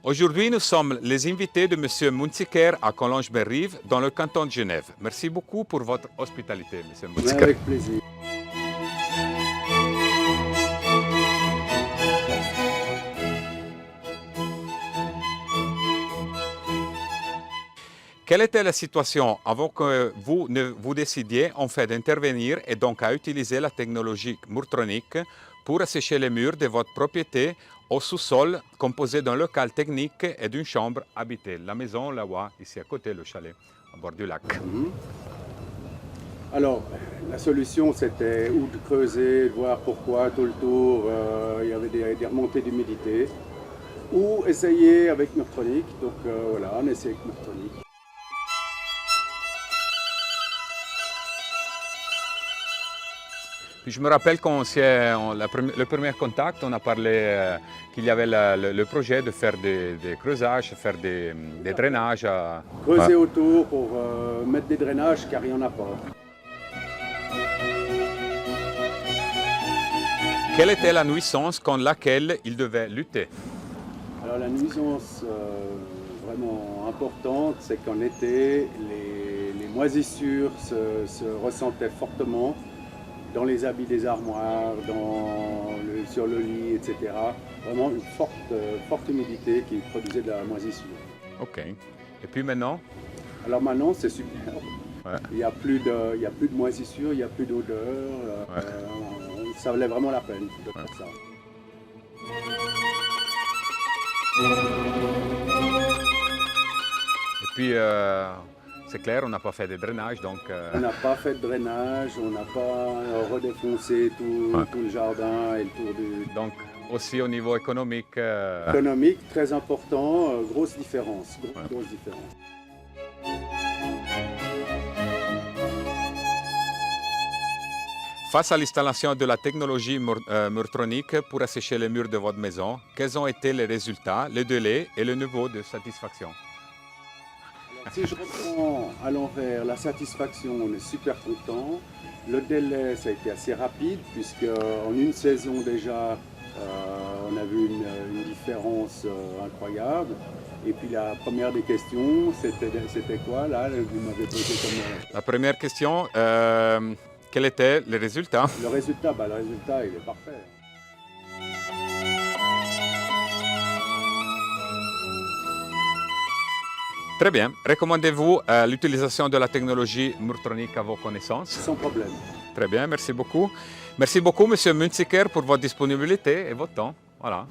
Aujourd'hui, nous sommes les invités de M. Munziker à Collonges-Bellerive, dans le canton de Genève. Merci beaucoup pour votre hospitalité, M. Munziker. Avec plaisir. Quelle était la situation avant que vous ne vous décidiez en fait d'intervenir et donc à utiliser la technologie Murtronic pour assécher les murs de votre propriété au sous-sol composé d'un local technique et d'une chambre habitée? La maison là-bas, ici à côté, le chalet, à bord du lac. Alors, la solution, c'était ou de creuser, de voir pourquoi tout le tour, il y avait des remontées d'humidité, ou essayer avec Murtronic. Donc voilà, on essaie avec Murtronic. Puis je me rappelle le premier contact, on a parlé qu'il y avait le projet de faire des creusages, faire des drainages. Creuser autour pour mettre des drainages car il n'y en a pas. Quelle était la nuisance contre laquelle il devait lutter? Alors la nuisance vraiment importante, c'est qu'en été, les moisissures se ressentaient fortement dans les habits des armoires, sur le lit, etc. Vraiment une forte humidité qui produisait de la moisissure. Ok. Et puis maintenant? Alors maintenant, c'est super. Ouais. Il n'y a plus de moisissure, il n'y a plus d'odeur. Ça valait vraiment la peine de faire ça. Et puis, c'est clair, on n'a pas fait de drainage, donc... On n'a pas fait de drainage, on n'a pas redéfoncé tout le jardin et le tour du... Donc, aussi au niveau économique... Économique, très important, grosse différence. Grosse différence. Face à l'installation de la technologie Murtronic pour assécher les murs de votre maison, quels ont été les résultats, le délai et le niveau de satisfaction? Alors, si je reprends à l'envers, la satisfaction, on est super content. Le délai, ça a été assez rapide, puisque en une saison déjà, on a vu une différence incroyable. Et puis la première des questions, c'était quoi là? Vous m'avez posé comme... La première question, quel était le résultat? Le résultat, il est parfait. Très bien. Recommandez-vous l'utilisation de la technologie Murtronic à vos connaissances? Sans problème. Très bien, merci beaucoup. Merci beaucoup, M. Munziker, pour votre disponibilité et votre temps. Voilà.